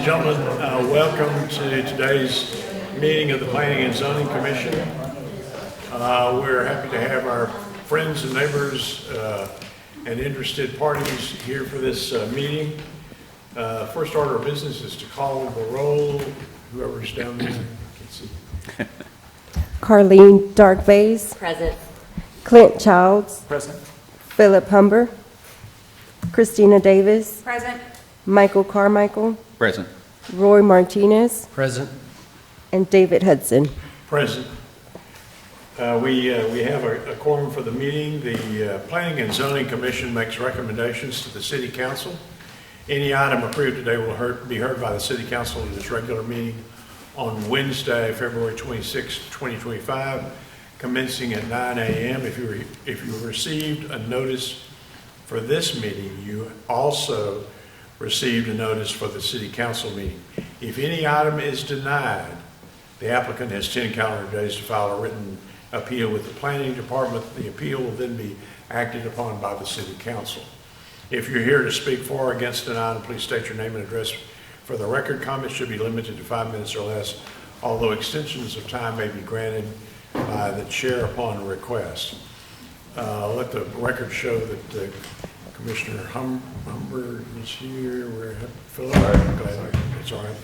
and gentlemen, welcome to today's meeting of the Planning and Zoning Commission. We're happy to have our friends and neighbors and interested parties here for this meeting. First order of business is to call the roll. Whoever's down there can see. Carlene Darkbays. Present. Clint Childs. Present. Philip Humber. Christina Davis. Present. Michael Carmichael. Present. Roy Martinez. Present. And David Hudson. Present. We have a quorum for the meeting. The Planning and Zoning Commission makes recommendations to the City Council. Any item approved today will be heard by the City Council in its regular meeting on Wednesday, February 26, 2025, commencing at 9 a.m. If you received a notice for this meeting, you also received a notice for the City Council meeting. If any item is denied, the applicant has 10 calendar days to file a written appeal with the Planning Department. The appeal will then be acted upon by the City Council. If you're here to speak for or against an item, please state your name and address for the record. Comments should be limited to 5 minutes or less, although extensions of time may be granted by the chair upon request. Let the record show that Commissioner Humber is here. We're Philip. Glad it's all right.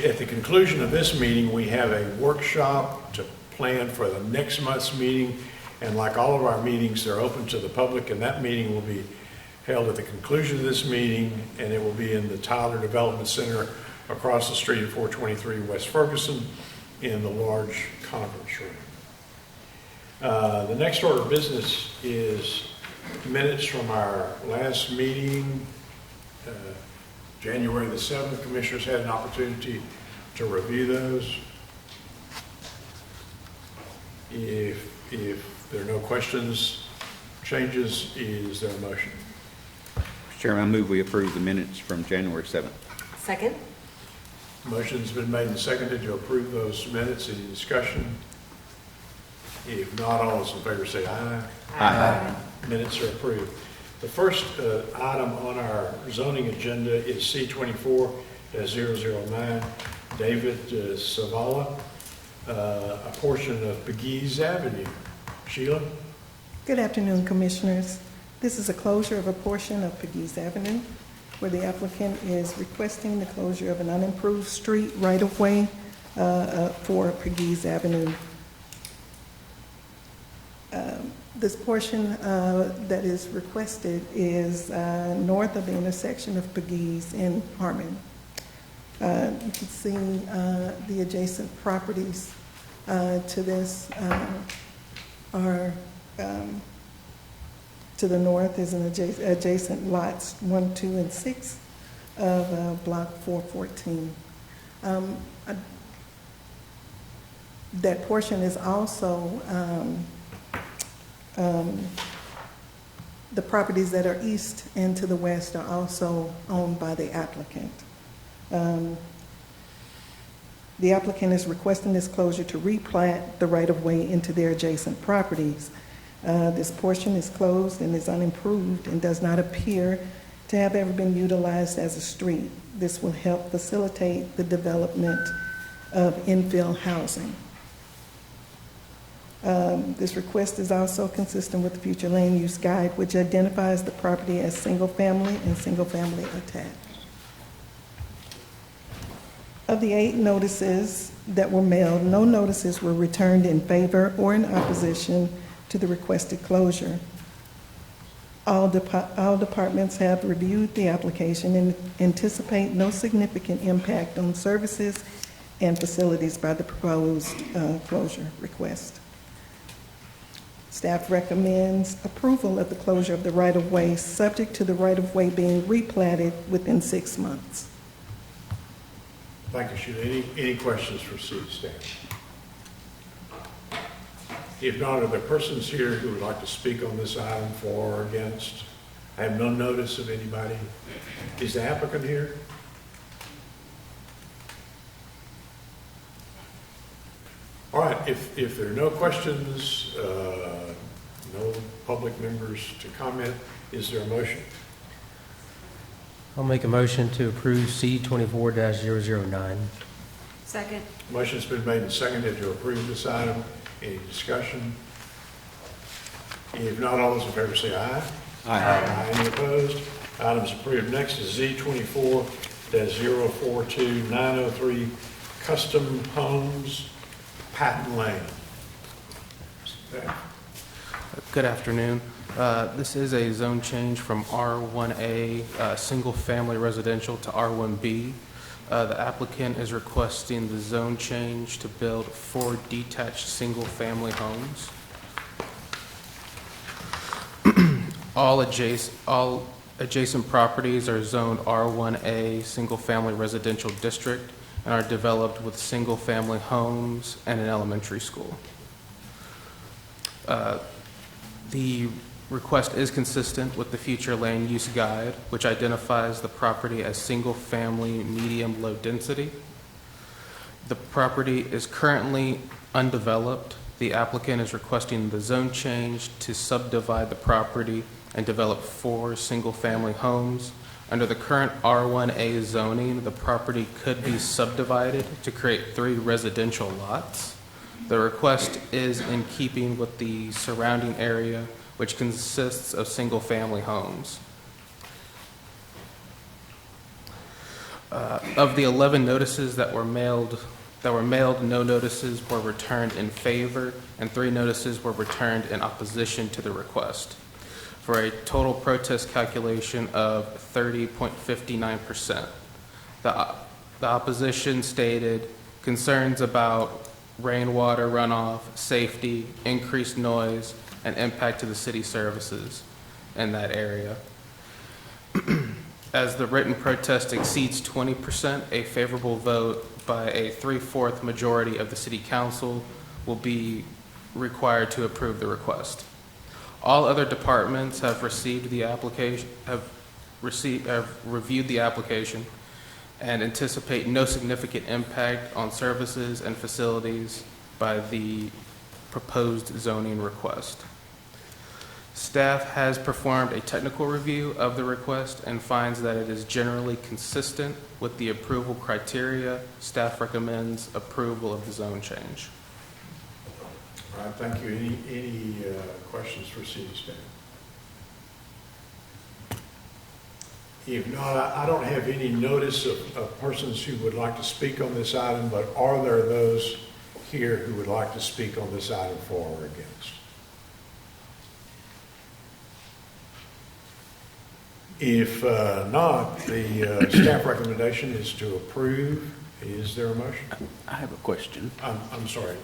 At the conclusion of this meeting, we have a workshop to plan for the next month's meeting, and like all of our meetings, they're open to the public, and that meeting will be held at the conclusion of this meeting, and it will be in the Tyler Development Center across the street at 423 West Ferguson in the large conference room. The next order of business is minutes from our last meeting, January the 7th. Commissioners had an opportunity to review those. If there are no questions, changes, is there a motion? Mr. Chairman, I move we approve the minutes from January 7th. Second. Motion's been made and seconded to approve those minutes. Any discussion? If not, all those in favor say aye. Aye. Minutes are approved. The first item on our zoning agenda is C24-009, David Savala, a portion of Pegues Avenue. Sheila? Good afternoon, Commissioners. This is a closure of a portion of Pegues Avenue where the applicant is requesting the closure of an unimproved street right-of-way for Pegues Avenue. This portion that is requested is north of the intersection of Pegues and Harmon. You can see the adjacent properties to this are to the north is an adjacent lots 1, 2, and 6 of block 414. That portion is also the properties that are east and to the west are also owned by the applicant. The applicant is requesting this closure to replat the right-of-way into their adjacent properties. This portion is closed and is unimproved and does not appear to have ever been utilized as a street. This will help facilitate the development of infill housing. This request is also consistent with the future land use guide, which identifies the property as single-family and single-family attached. Of the 8 notices that were mailed, no notices were returned in favor or in opposition to the requested closure. All departments have reviewed the application and anticipate no significant impact on services and facilities by the proposed closure request. Staff recommends approval of the closure of the right-of-way, subject to the right-of-way being replatted within 6 months. Thank you, Sheila. Any questions for city staff? If not, are there persons here who would like to speak on this item for or against? I have no notice of anybody. Is the applicant here? All right, if there are no questions, no public members to comment, is there a motion? I'll make a motion to approve C 24-009. Second. Motion's been made and seconded to approve this item. Any discussion? If not, all those in favor say aye. Aye. Any opposed? Item's approved. Next is Z 24-042903 Custom Homes, Patton Lane. Staff. Good afternoon. This is a zone change from R1A, single-family residential, to R1B. The applicant is requesting the zone change to build 4 detached single-family homes. All adjacent properties are zoned R1A, single-family residential district, and are developed with single-family homes and an elementary school. The request is consistent with the future land use guide, which identifies the property as single-family, medium, low density. The property is currently undeveloped. The applicant is requesting the zone change to subdivide the property and develop 4 single-family homes. Under the current R1A zoning, the property could be subdivided to create 3 residential lots. The request is in keeping with the surrounding area, which consists of single-family homes. Of the 11 notices that were mailed, no notices were returned in favor, and 3 notices were returned in opposition to the request, for a total protest calculation of 30.59%. The opposition stated concerns about rainwater runoff, safety, increased noise, and impact to the city services in that area. As the written protest exceeds 20%, a favorable vote by a 3/4 majority of the city council will be required to approve the request. All other departments have reviewed the application and anticipate no significant impact on services and facilities by the proposed zoning request. Staff has performed a technical review of the request and finds that it is generally consistent with the approval criteria. Staff recommends approval of the zone change. All right, thank you. Any questions for city staff? If not, I don't have any notice of persons who would like to speak on this item, but are there those here who would like to speak on this item for or against? If not, the staff recommendation is to approve. Is there a motion? I have a question. I'm sorry.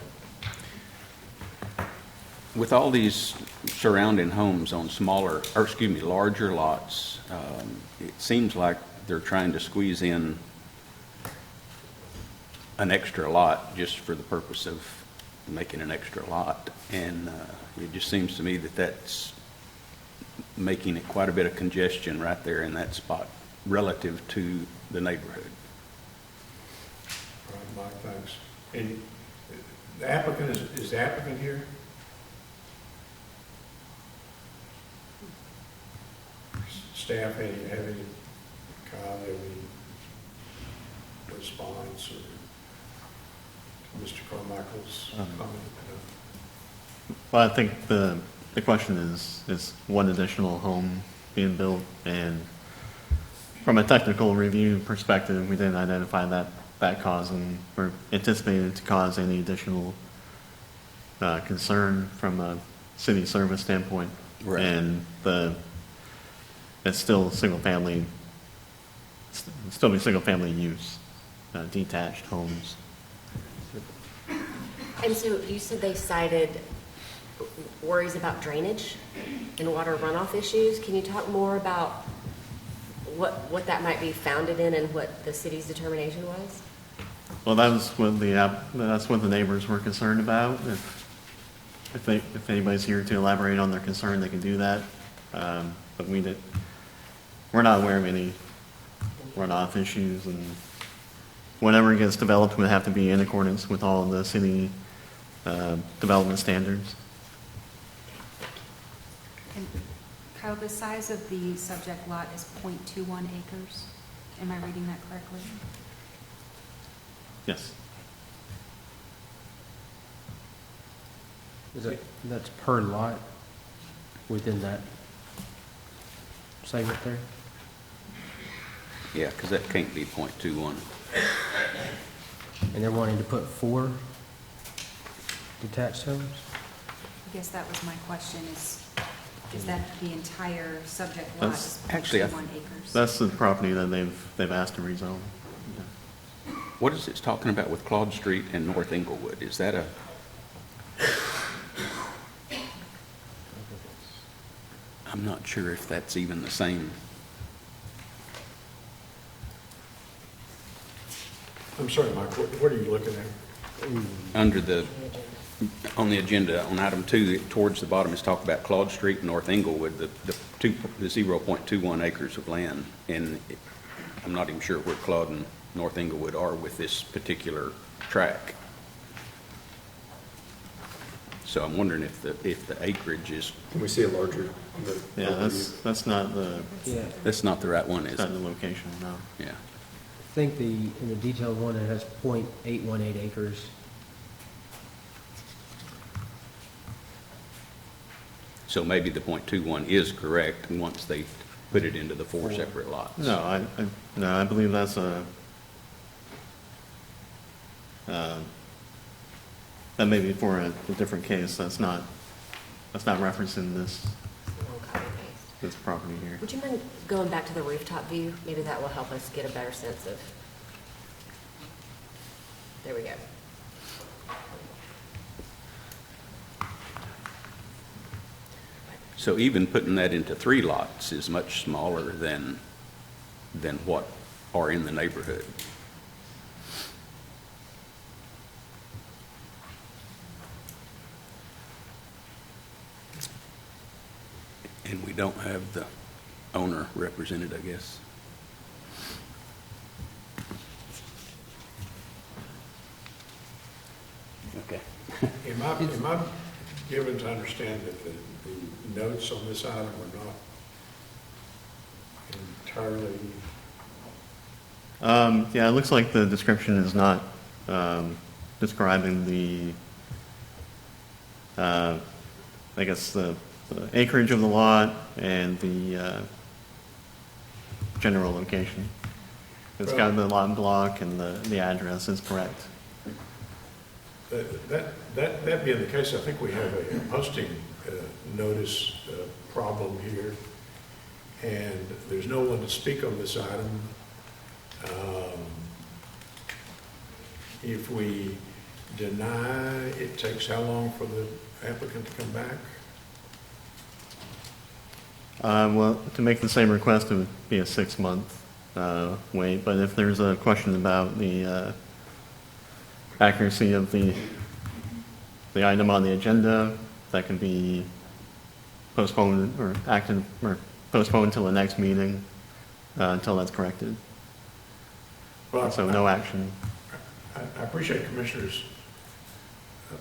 With all these surrounding homes on larger lots, it seems like they're trying to squeeze in an extra lot just for the purpose of making an extra lot. And it just seems to me that that's making it quite a bit of congestion right there in that spot relative to the neighborhood. All right, Mike, thanks. And the applicant, is the applicant here? Staff, have any comment, any response, or Mr. Carmichael's comment? Well, I think the question is one additional home being built, and from a technical review perspective, we didn't identify that cause, and we're anticipating to cause any additional concern from a city service standpoint. Right. And it's still still be single family use, detached homes. And so you said they cited worries about drainage and water runoff issues. Can you talk more about what that might be founded in and what the city's determination was? Well, that's what the neighbors were concerned about. If anybody's here to elaborate on their concern, they can do that. But we're not aware of any runoff issues, and whatever gets developed would have to be in accordance with all of the city development standards. And Kyle, the size of the subject lot is .21 acres. Am I reading that correctly? Yes. That's per lot within that segment there? Yeah, because that can't be .21. And they're wanting to put 4 detached homes? I guess that was my question, is that the entire subject lot is Actually, I- .21 acres? That's the property that they've asked to rezone. What is it talking about with Claude Street and North Inglewood? Is that a, I'm not sure if that's even the same. I'm sorry, Mike, what are you looking at? Under the, on the agenda, on item 2, towards the bottom is talk about Claude Street and North Inglewood, the 0.21 acres of land. And I'm not even sure where Claude and North Inglewood are with this particular track. So I'm wondering if the acreage is, Can we see a larger? Yeah, that's not the, Yeah. that's not the right one, is it's not it? the location, no. Yeah. I think in the detailed one, it has .818 acres. So maybe the .21 is correct once they put it into the 4 separate lots. No, I believe that's that may be for a different case. That's not referenced in this We'll copy paste. this property here. Would you mind going back to the rooftop view? Maybe that will help us get a better sense of, there we go. So even putting that into 3 lots is much smaller than what are in the neighborhood. And we don't have the owner represented, I guess. Okay. Am I given to understand that the notes on this item are not entirely, Yeah, it looks like the description is not describing the, I guess, the acreage of the lot and the general location. It's got the lot block and the address is correct. that being the case, I think we have a posting notice problem here, and there's no one to speak on this item. If we deny, it takes how long for the applicant to come back? Well, to make the same request, it would be a 6-month wait, but if there's a question about the accuracy of the item on the agenda, that can be postponed or postponed until the next meeting until that's corrected. Well, So no action. I appreciate Commissioners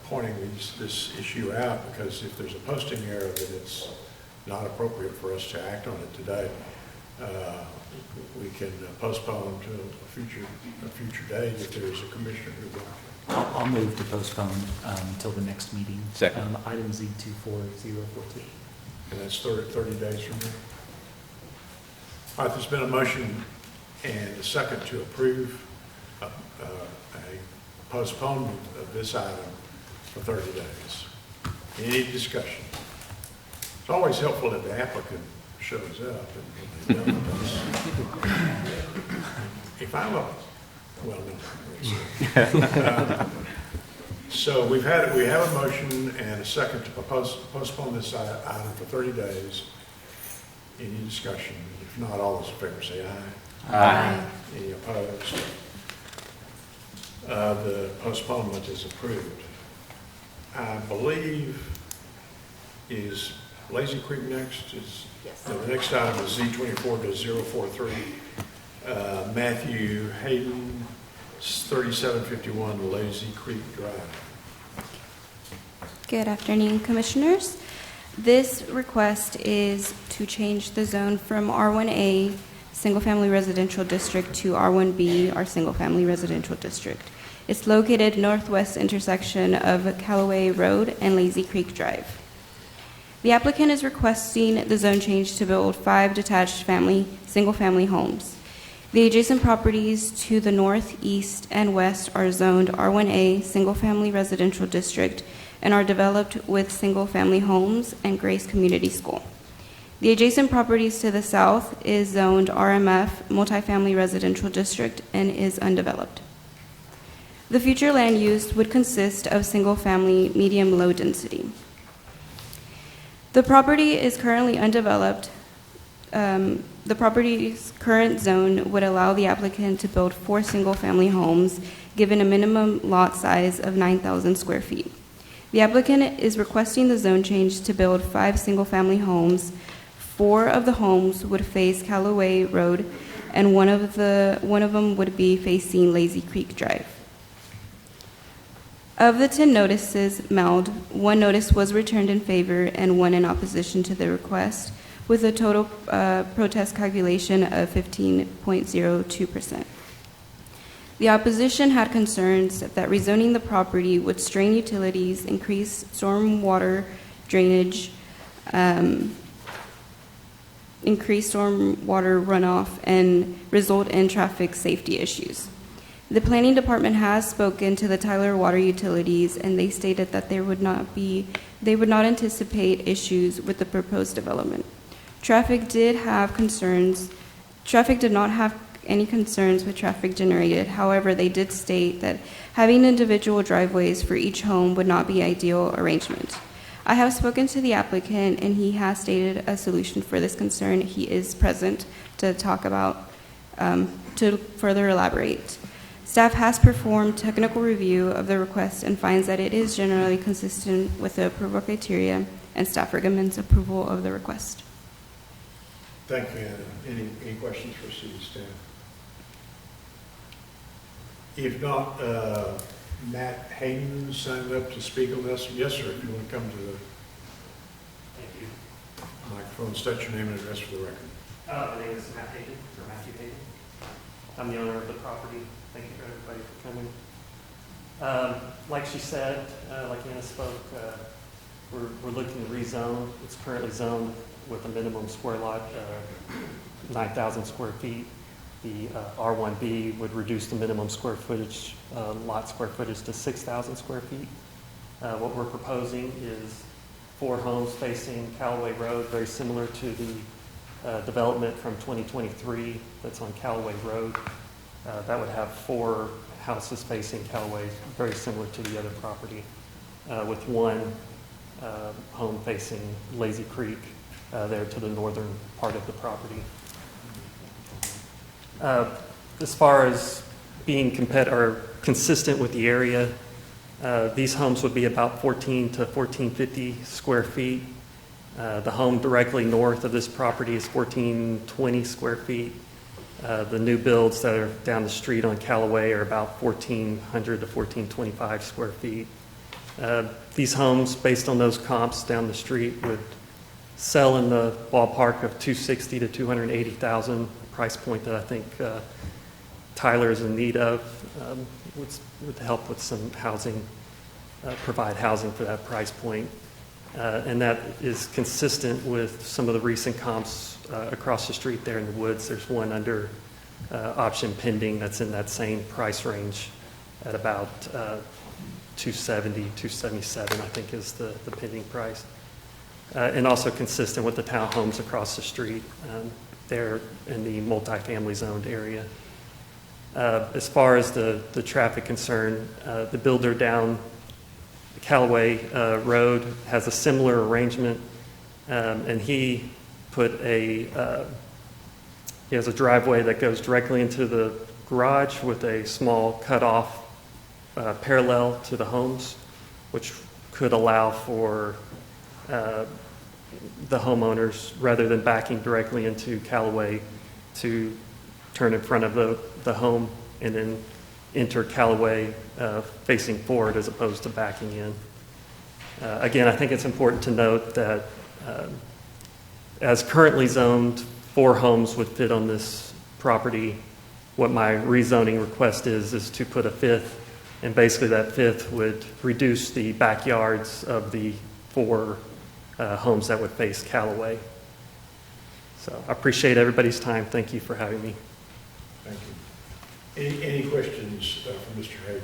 pointing this issue out, because if there's a posting error, then it's not appropriate for us to act on it today. We can postpone to a future date if there is a commissioner who wants. I'll move to postpone until the next meeting. Second. Item Z24042. And that's 30 days from now. All right, there's been a motion and a second to approve a postponement of this item for 30 days. Any discussion? It's always helpful if the applicant shows up and they're done with us. If I'm a, well, no. So we have a motion and a second to postpone this item for 30 days. Any discussion? If not, all those in favor say aye. Aye. Any opposed? The postponement is approved. I believe, is Lazy Creek next? Yes. No, the next item is Z24-043. Matthew Hayden, 3751 Lazy Creek Drive. Good afternoon, Commissioners. This request is to change the zone from R1A, Single Family Residential District, to R1B, our Single Family Residential District. It's located northwest intersection of Callaway Road and Lazy Creek Drive. The applicant is requesting the zone change to build 5 detached single-family homes. The adjacent properties to the north, east, and west are zoned R1A, Single Family Residential District, and are developed with single-family homes and Grace Community School. The adjacent properties to the south is zoned RMF, Multifamily Residential District, and is undeveloped. The future land use would consist of single-family, medium-low density. The property is currently undeveloped. The property's current zone would allow the applicant to build 4 single-family homes, given a minimum lot size of 9,000 square feet. The applicant is requesting the zone change to build 5 single-family homes. 4 of the homes would face Callaway Road, and one of them would be facing Lazy Creek Drive. Of the 10 notices mailed, 1 notice was returned in favor and 1 in opposition to the request, with a total protest calculation of 15.02%. The opposition had concerns that rezoning the property would strain utilities, increase stormwater drainage, increase stormwater runoff, and result in traffic safety issues. The planning department has spoken to the Tyler Water Utilities, and they stated that they would not anticipate issues with the proposed development. Traffic did not have any concerns with traffic generated. However, they did state that having individual driveways for each home would not be ideal arrangement. I have spoken to the applicant, and he has stated a solution for this concern. He is present to talk about, to further elaborate. Staff has performed technical review of the request and finds that it is generally consistent with the approval criteria, and staff recommends approval of the request. Thank you, Anna. Any questions for city staff? If not, Matt Hayden signed up to speak on this. Yes, sir, if you want to come to the microphone, state your name and address for the record. My name is Matt Hayden, or Matthew Hayden. I'm the owner of the property. Thank you for everybody for coming. Like she said, like Anna spoke, we're looking to rezone. It's currently zoned with a minimum square lot, 9,000 square feet. The R1B would reduce the minimum square footage, lot square footage to 6,000 square feet. What we're proposing is 4 homes facing Callaway Road, very similar to the development from 2023 that's on Callaway Road. That would have 4 houses facing Callaway, very similar to the other property, with 1 home facing Lazy Creek there to the northern part of the property. As far as being consistent with the area, these homes would be about 14 to 1450 square feet. The home directly north of this property is 1420 square feet. The new builds that are down the street on Callaway are about 1,400 to 1,425 square feet. These homes, based on those comps down the street, would sell in the ballpark of $260,000 to $280,000, price point that I think Tyler is in need of, would help with some housing, provide housing for that price point. And that is consistent with some of the recent comps across the street there in the woods. There's one under option pending that's in that same price range at about 270, 277, I think is the pending price. And also consistent with the townhomes across the street there in the multifamily zoned area. As far as the traffic concern, the builder down Callaway Road has a similar arrangement, and he has a driveway that goes directly into the garage with a small cutoff parallel to the homes, which could allow for the homeowners, rather than backing directly into Callaway, to turn in front of the home and then enter Callaway facing forward as opposed to backing in. Again, I think it's important to note that As currently zoned, 4 homes would fit on this property. What my rezoning request is to put a 5th, and basically that 5th would reduce the backyards of the 4 homes that would face Callaway. So I appreciate everybody's time. Thank you for having me. Thank you. Any questions from Mr. Hager?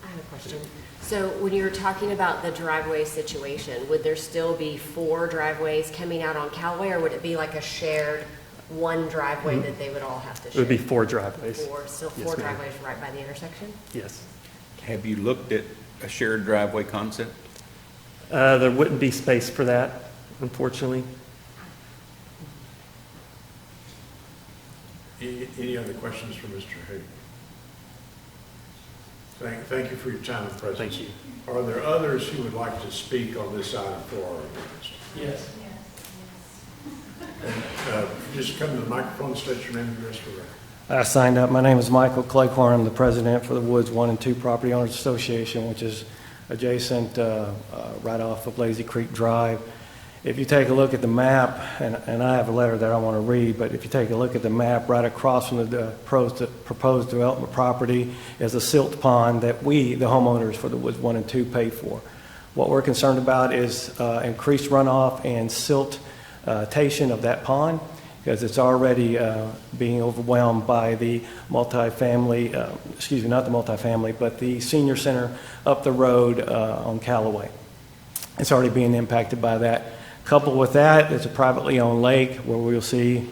I have a question. So when you were talking about the driveway situation, would there still be 4 driveways coming out on Callaway, or would it be like a shared one driveway that they would all have to It share? would be 4 driveways. 4, so 4 Yes, ma'am. driveways right by the intersection? Yes. Have you looked at a shared driveway concept? There wouldn't be space for that, unfortunately. Any other questions for Mr. Hager? Thank you for your time and presence. Thank you. Are there others who would like to speak on this item for our ordinance? Yes. And, just come to the microphone, state your name and address for the record. I signed up. My name is Michael Claycorn. I'm the president for the Woods 1 and 2 Property Owners Association, which is adjacent right off of Lazy Creek Drive. If you take a look at the map, and I have a letter that I want to read, but if you take a look at the map, right across from the proposed development property is a silt pond that we, the homeowners for the Woods 1 and 2, paid for. What we're concerned about is increased runoff and siltation of that pond, because it's already being overwhelmed by the multifamily, not the multifamily, but the senior center up the road on Callaway. It's already being impacted by that. Coupled with that, it's a privately owned lake where we'll see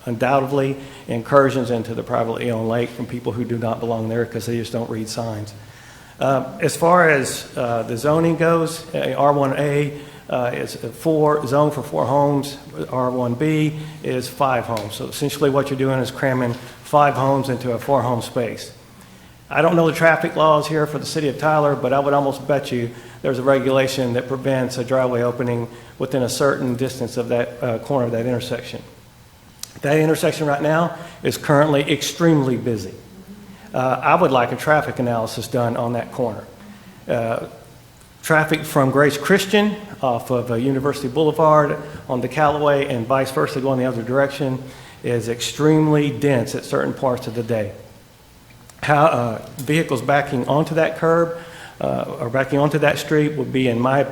undoubtedly incursions into the privately owned lake from people who do not belong there because they just don't read signs. As far as the zoning goes, R1A is zoned for 4 homes. R1B is 5 homes. So essentially what you're doing is cramming 5 homes into a 4-home space. I don't know the traffic laws here for the city of Tyler, but I would almost bet you there's a regulation that prevents a driveway opening within a certain distance of that corner of that intersection. That intersection right now is currently extremely busy. I would like a traffic analysis done on that corner. Traffic from Grace Christian off of University Boulevard on the Callaway and vice versa going the other direction is extremely dense at certain parts of the day. Vehicles backing onto that curb or backing onto that street would be in my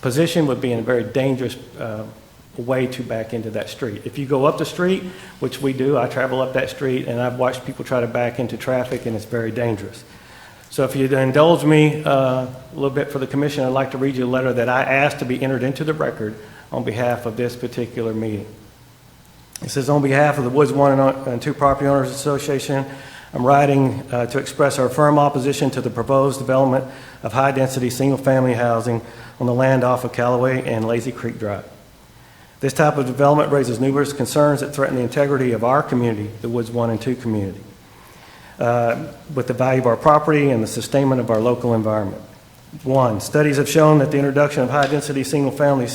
position would be in a very dangerous way to back into that street. If you go up the street, which we do, I travel up that street and I've watched people try to back into traffic and it's very dangerous. So if you'd indulge me a little bit for the commission, I'd like to read you a letter that I asked to be entered into the record on behalf of this particular meeting. It says, on behalf of the Woods 1 and 2 Property Owners Association, I'm writing to express our firm opposition to the proposed development of high-density single-family housing on the land off of Callaway and Lazy Creek Drive. This type of development raises numerous concerns that threaten the integrity of our community, the Woods 1 and 2 community, with the value of our property and the sustainment of our local environment. 1, studies have shown that the introduction of high-density single-family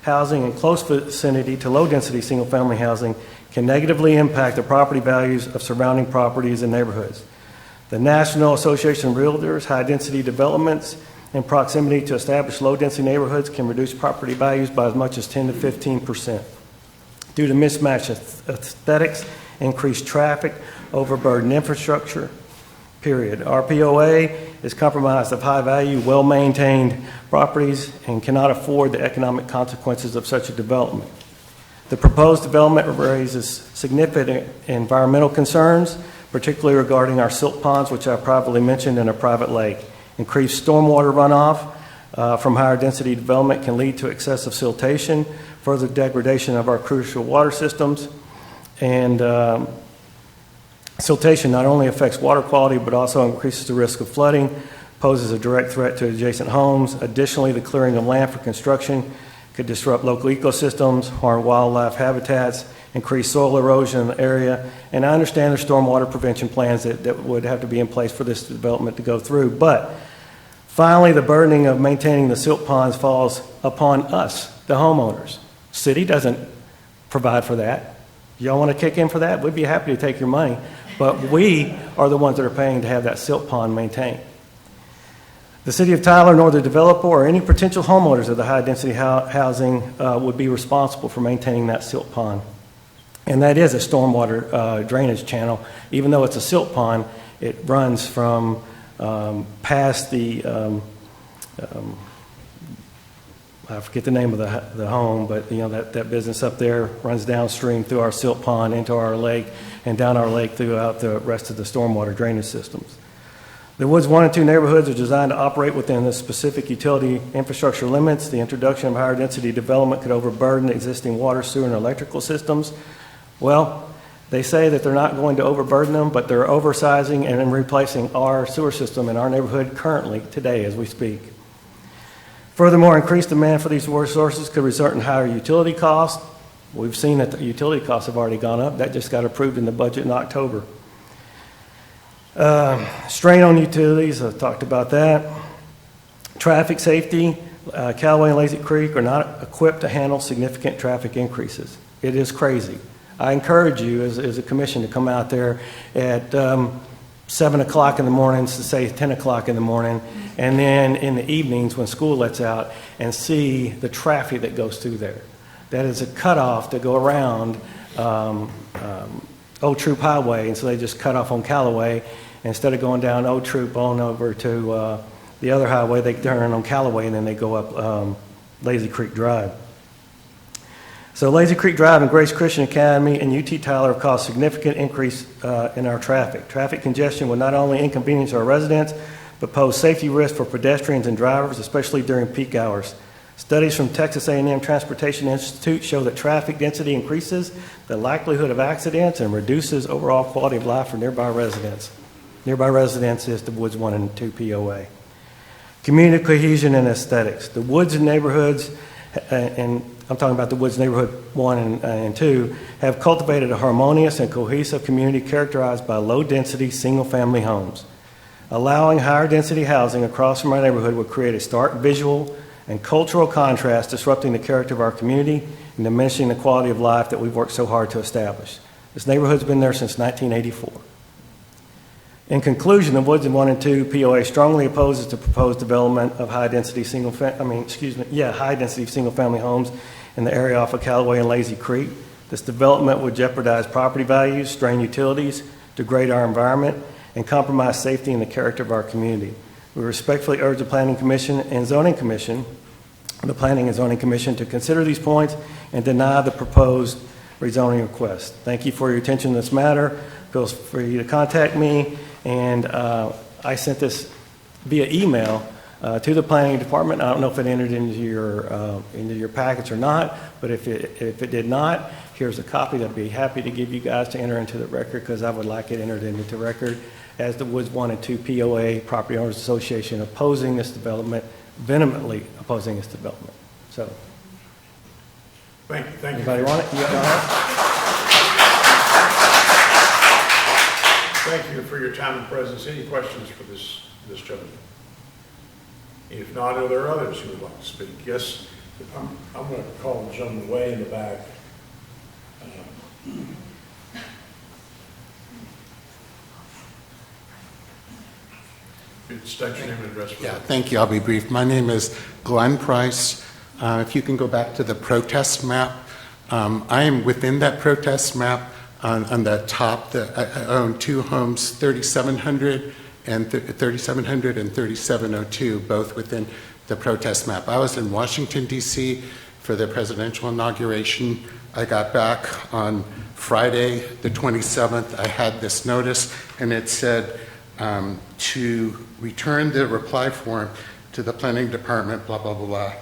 housing in close vicinity to low-density single-family housing can negatively impact the property values of surrounding properties and neighborhoods. The National Association of Realtors, high-density developments in proximity to established low-density neighborhoods can reduce property values by as much as 10 to 15% due to mismatched aesthetics, increased traffic, overburdened infrastructure, period. Our POA is comprised of high-value, well-maintained properties and cannot afford the economic consequences of such a development. The proposed development raises significant environmental concerns, particularly regarding our silt ponds, which I privately mentioned, in a private lake. Increased stormwater runoff from higher density development can lead to excessive siltation, further degradation of our crucial water systems, and siltation not only affects water quality but also increases the risk of flooding, poses a direct threat to adjacent homes. Additionally, the clearing of land for construction could disrupt local ecosystems, harm wildlife habitats, increase soil erosion in the area. And I understand there's stormwater prevention plans that would have to be in place for this development to go through. But finally, the burdening of maintaining the silt ponds falls upon us, the homeowners. City doesn't provide for that. Y'all want to kick in for that? We'd be happy to take your money. But we are the ones that are paying to have that silt pond maintained. The City of Tyler, nor the developer or any potential homeowners of the high-density housing would be responsible for maintaining that silt pond. And that is a stormwater drainage channel. Even though it's a silt pond, it runs from past the, I forget the name of the home, but you know that business up there runs downstream through our silt pond into our lake and down our lake throughout the rest of the stormwater drainage systems. The Woods 1 and 2 neighborhoods are designed to operate within the specific utility infrastructure limits. The introduction of higher density development could overburden existing water, sewer, and electrical systems. Well, they say that they're not going to overburden them, but they're oversizing and replacing our sewer system in our neighborhood currently, today, as we speak. Furthermore, increased demand for these resources could result in higher utility costs. We've seen that the utility costs have already gone up. That just got approved in the budget in October. Strain on utilities, I've talked about that. Traffic safety, Callaway and Lazy Creek are not equipped to handle significant traffic increases. It is crazy. I encourage you as a commission to come out there at 7 o'clock in the morning to say 10 o'clock in the morning, and then in the evenings when school lets out and see the traffic that goes through there. That is a cutoff to go around Old Troop Highway, and so they just cut off on Callaway. Instead of going down Old Troop on over to the other highway, they turn on Callaway and then they go up Lazy Creek Drive. So Lazy Creek Drive and Grace Christian Academy and UT Tyler have caused significant increase in our traffic. Traffic congestion will not only inconvenience our residents, but pose safety risks for pedestrians and drivers, especially during peak hours. Studies from Texas A&M Transportation Institute show that traffic density increases the likelihood of accidents and reduces overall quality of life for nearby residents. Nearby residents is the Woods 1 and 2 POA. Community cohesion and aesthetics. The Woods and neighborhoods, and I'm talking about the Woods Neighborhood 1 and 2, have cultivated a harmonious and cohesive community characterized by low-density, single-family homes. Allowing higher-density housing across from our neighborhood would create a stark visual and cultural contrast, disrupting the character of our community and diminishing the quality of life that we've worked so hard to establish. This neighborhood's been there since 1984. In conclusion, the Woods 1 and 2 POA strongly opposes the proposed development of high-density single-family homes in the area off of Callaway and Lazy Creek. This development would jeopardize property values, strain utilities, degrade our environment, and compromise safety and the character of our community. We respectfully urge the Planning Commission and Zoning Commission, the Planning and Zoning Commission, to consider these points and deny the proposed rezoning request. Thank you for your attention to this matter. Feel free to contact me. And I sent this via email to the planning department. I don't know if it entered into your packets or not, but if it did not, here's a copy that I'd be happy to give you guys to enter into the record, because I would like it entered into the record as the Woods 1 and 2 POA Property Owners Association opposing this development, vehemently opposing this development. So, Thank you. Anybody want it? You got it? Thank you for your time and presence. Any questions for this gentleman? If not, are there others who would like to speak? Yes, I'm going to call the gentleman way in the back. State your name and address. Yeah, thank you. I'll be brief. My name is Glenn Price. If you can go back to the protest map, I am within that protest map. On the top, I own two homes, 3700 and 3702, both within the protest map. I was in Washington, D.C. for the presidential inauguration. I got back on Friday, the 27th. I had this notice, and it said to return the reply form to the planning department, blah, blah, blah,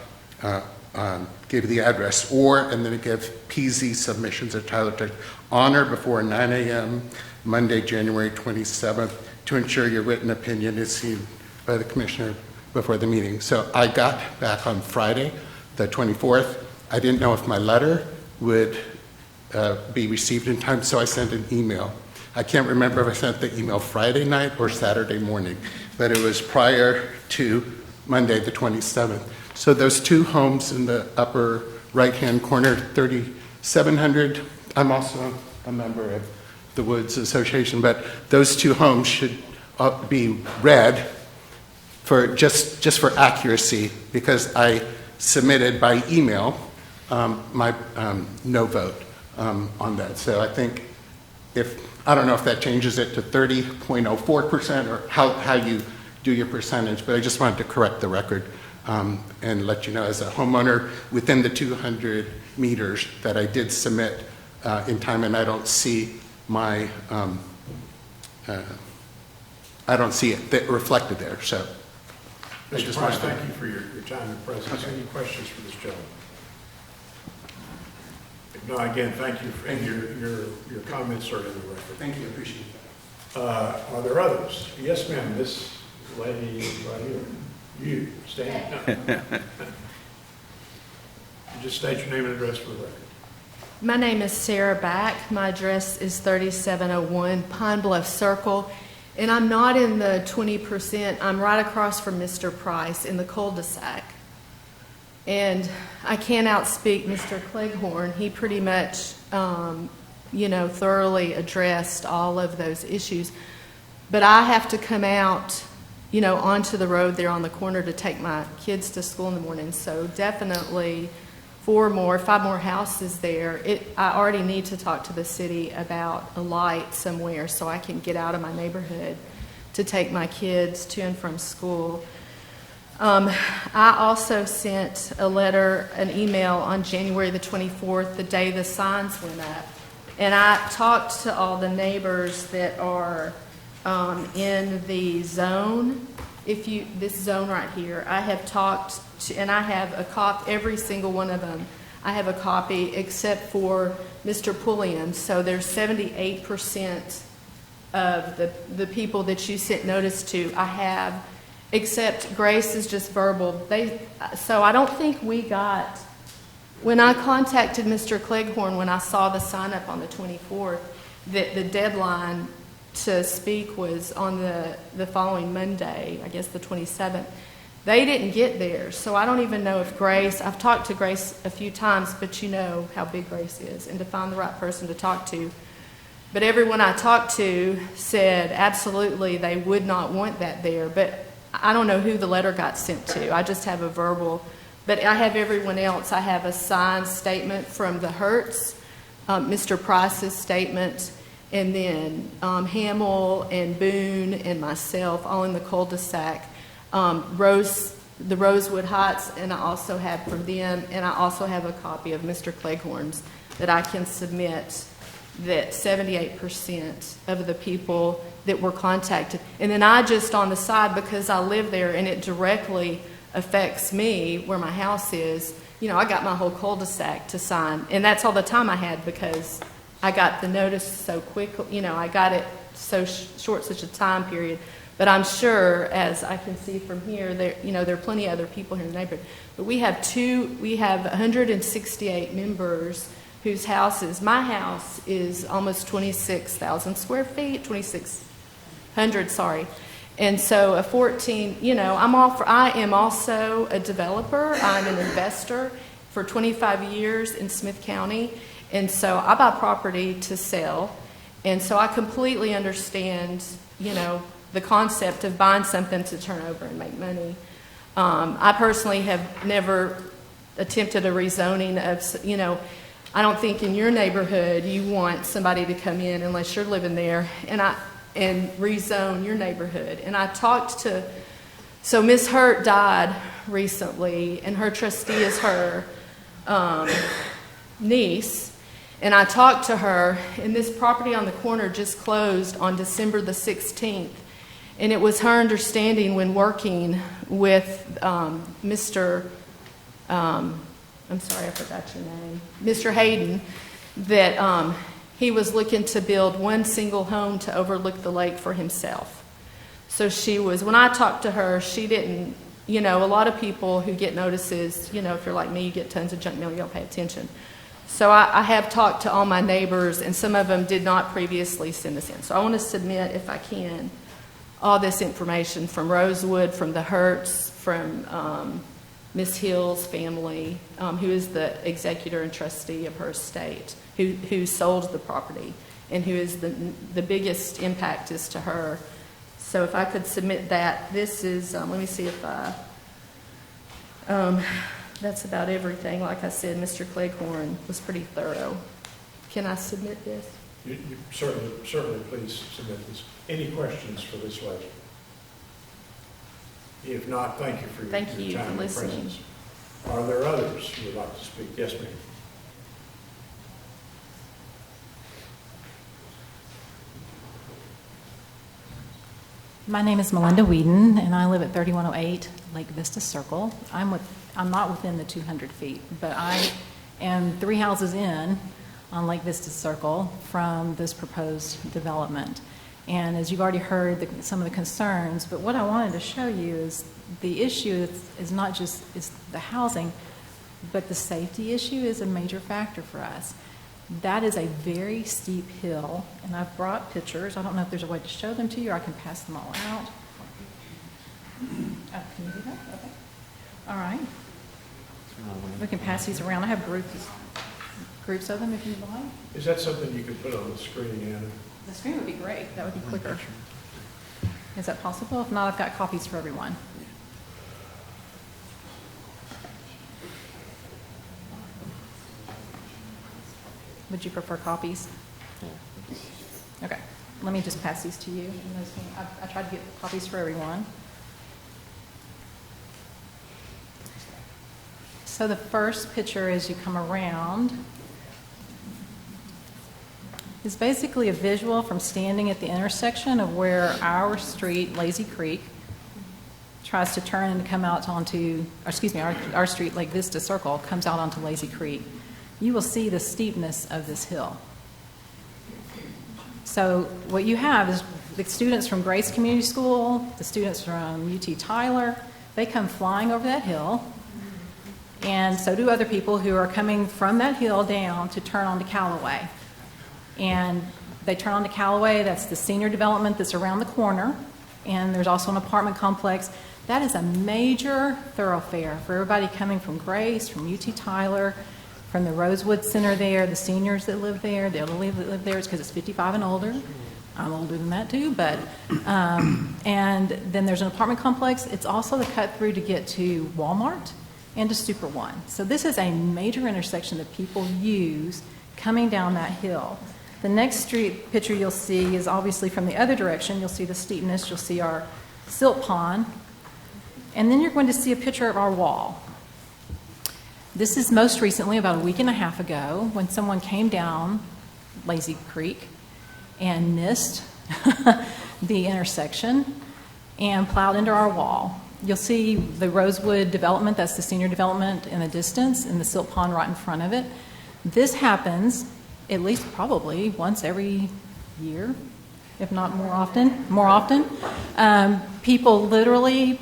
gave the address, and then it gave PZ submissions at Tyler Tech on or before 9 a.m. Monday, January 27th, to ensure your written opinion is seen by the commissioner before the meeting. So I got back on Friday, the 24th. I didn't know if my letter would be received in time, so I sent an email. I can't remember if I sent the email Friday night or Saturday morning, but it was prior to Monday, the 27th. So those two homes in the upper right-hand corner, 3700, I'm also a member of the Woods Association, but those two homes should be read just for accuracy, because I submitted by email my no vote on that. So I think I don't know if that changes it to 30.04% or how you do your percentage, but I just wanted to correct the record and let you know, as a homeowner within the 200 meters, that I did submit in time, and I don't see my I don't see it reflected there. So I Mr. just Price, wanted to- thank you for your time and presence. Any questions for this gentleman? If not, again, thank you, and your comments are in the record. Thank you, appreciate that. Are there others? Yes, ma'am, this lady right here. You, stand. Just state your name and address for the record. My name is Sarah Back. My address is 3701 Pine Bluff Circle, and I'm not in the 20%. I'm right across from Mr. Price in the cul-de-sac. And I can't outspeak Mr. Cleghorn. He pretty much, thoroughly addressed all of those issues. But I have to come out, onto the road there on the corner to take my kids to school in the morning. So definitely 5 more houses there. I already need to talk to the city about a light somewhere so I can get out of my neighborhood to take my kids to and from school. I also sent an email on January the 24th, the day the signs went up. And I talked to all the neighbors that are in the zone. This zone right here, I have talked to, and I have a copy, every single one of them. I have a copy except for Mr. Pulliam. So there's 78% of the people that you sent notice to, I have, except Grace is just verbal. So I don't think we got, when I contacted Mr. Cleghorn, when I saw the sign up on the 24th, that the deadline to speak was on the following Monday, I guess the 27th. They didn't get there, so I don't even know if Grace, I've talked to Grace a few times, but you know how big Grace is, and to find the right person to talk to. But everyone I talked to said absolutely they would not want that there, but I don't know who the letter got sent to. I just have a verbal, but I have everyone else. I have a signed statement from the Hertz, Mr. Price's statement, and then Hamill and Boone and myself, all in the cul-de-sac. The Rosewood Heights, and I also have from them, and I also have a copy of Mr. Cleghorn's that I can submit, that 78% of the people that were contacted. And then I just on the side, because I live there and it directly affects me where my house is, I got my whole cul-de-sac to sign. And that's all the time I had because I got the notice so quickly, I got it so short, such a time period. But I'm sure, as I can see from here, there are plenty of other people here in the neighborhood. But we have 168 members whose houses, my house is almost 26,000 square feet, 2,600, sorry. And so I am also a developer. I'm an investor for 25 years in Smith County. And so I buy property to sell. And so I completely understand, the concept of buying something to turn over and make money. I personally have never attempted a rezoning of, I don't think in your neighborhood you want somebody to come in unless you're living there and rezone your neighborhood. And I talked to, so Ms. Hurt died recently, and her trustee is her niece. And I talked to her, and this property on the corner just closed on December the 16th. And it was her understanding when working with Mr. I'm sorry, I forgot your name, Mr. Hayden, that he was looking to build one single home to overlook the lake for himself. So when I talked to her, she didn't, a lot of people who get notices, if you're like me, you get tons of junk mail, you don't pay attention. So I have talked to all my neighbors, and some of them did not previously send this in. So I want to submit, if I can, all this information from Rosewood, from the Hertz, from Ms. Hill's family, who is the executor and trustee of her estate, who sold the property, and who is the biggest impact is to her. So if I could submit that, this is, let me see if I, that's about everything. Like I said, Mr. Cleghorn was pretty thorough. Can I submit this? You certainly please submit this. Any questions for this lady? If not, thank you for your Thank you time for and listening. presence. Are there others who would like to speak? Yes, ma'am. My name is Melinda Whedon, and I live at 3108 Lake Vista Circle. I'm not within the 200 feet, but I am 3 houses in on Lake Vista Circle from this proposed development. And as you've already heard some of the concerns, but what I wanted to show you is the issue is not just is the housing, but the safety issue is a major factor for us. That is a very steep hill, and I've brought pictures. I don't know if there's a way to show them to you, or I can pass them all out. Can you do that? Okay. All right. We can pass these around. I have groups of them if you'd like. Is that something you could put on the screen, Anna? The screen would be great. That would be quicker. Is that possible? If not, I've got copies for everyone. Would you prefer copies? Okay. Let me just pass these to you. I tried to get copies for everyone. So the first picture as you come around is basically a visual from standing at the intersection of where our street, Lazy Creek, tries to turn and come out onto, our street, Lake Vista Circle, comes out onto Lazy Creek. You will see the steepness of this hill. So what you have is the students from Grace Community School, the students from UT Tyler, they come flying over that hill, and so do other people who are coming from that hill down to turn onto Callaway. And they turn onto Callaway, that's the senior development that's around the corner, and there's also an apartment complex. That is a major thoroughfare for everybody coming from Grace, from UT Tyler, from the Rosewood Center there, the seniors that live there, the elderly that live there, it's because it's 55 and older. I'm older than that too, but, and then there's an apartment complex. It's also the cut through to get to Walmart and to Super One. So this is a major intersection that people use coming down that hill. The next street picture you'll see is obviously from the other direction. You'll see the steepness, you'll see our silt pond, and then you're going to see a picture of our wall. This is most recently, about a week and a half ago, when someone came down Lazy Creek and missed the intersection and plowed into our wall. You'll see the Rosewood development, that's the senior development in the distance, and the silt pond right in front of it. This happens at least probably once every year, if not more often. People literally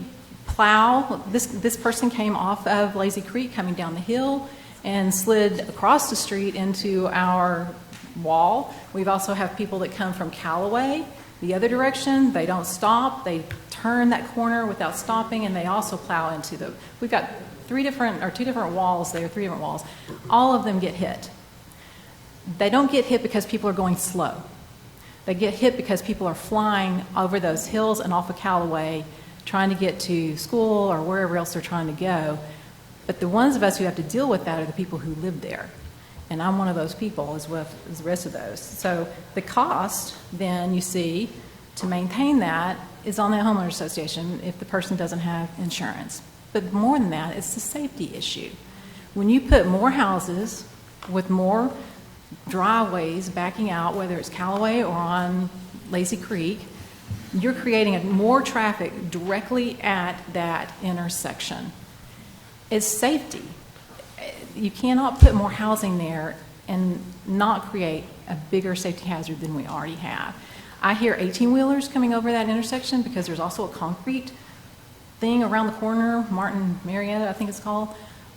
plow. This person came off of Lazy Creek coming down the hill and slid across the street into our wall. We've also have people that come from Callaway the other direction. They don't stop. They turn that corner without stopping, and they also plow into the, we've got two different walls there, 3 different walls. All of them get hit. They don't get hit because people are going slow. They get hit because people are flying over those hills and off of Callaway trying to get to school or wherever else they're trying to go. But the ones of us who have to deal with that are the people who live there. And I'm one of those people as well as the rest of those. So the cost, then, you see, to maintain that is on the homeowner association if the person doesn't have insurance. But more than that, it's the safety issue. When you put more houses with more driveways backing out, whether it's Callaway or on Lazy Creek, you're creating more traffic directly at that intersection. It's safety. You cannot put more housing there and not create a bigger safety hazard than we already have. I hear 18-wheelers coming over that intersection because there's also a concrete thing around the corner, Martin Marietta, I think it's called,